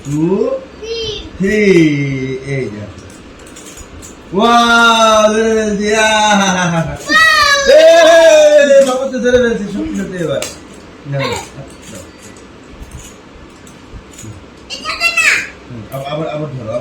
2 3 এই যা ওয়াও ধরে ফেলছি বাবা তো ধরে ফেলছি সত্যি সত্যি এবার না আবার আবার ধরো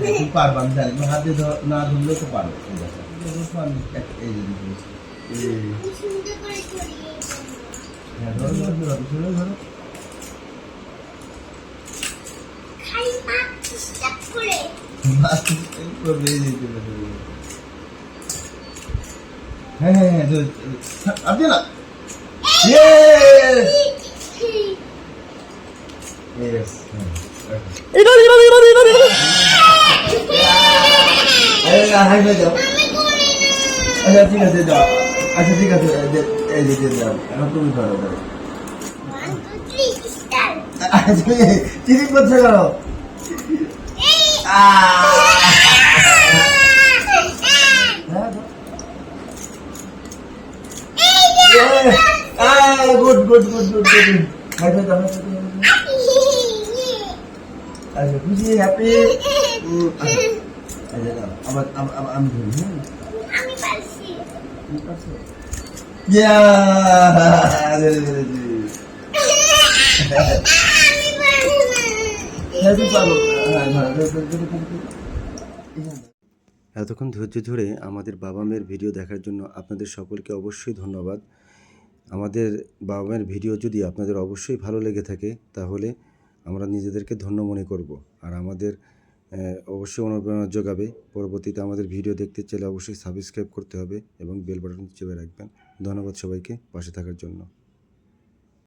তুমি পারবা আমি জানি তোমার হাতে না ধরলেও তো পারো হ্যাঁ হ্যাঁ হ্যাঁ আপনি না Yes. হাই হয়ে যাও আচ্ছা ঠিক আছে যাও আচ্ছা ঠিক আছে এই যে যাও এখন তুমি করো চিঠি করছে করো good good good good good হাই হয়ে যাও আচ্ছা খুশি হ্যাপি আচ্ছা আবার আমি ধরি হ্যাঁ আমি পারছি তুমি পারছো ইয়া এতক্ষণ ধৈর্য ধরে আমাদের বাবা মায়ের ভিডিও দেখার জন্য আপনাদের সকলকে অবশ্যই ধন্যবাদ। আমাদের বাবা মায়ের ভিডিও যদি আপনাদের অবশ্যই ভালো লেগে থাকে তাহলে আমরা নিজেদেরকে ধন্য মনে করব আর আমাদের অবশ্যই অনুপ্রেরণা যোগাবে। পরবর্তীতে আমাদের ভিডিও দেখতে চাইলে অবশ্যই সাবস্ক্রাইব করতে হবে এবং বেল বাটন চেপে রাখবেন। ধন্যবাদ সবাইকে পাশে থাকার জন্য।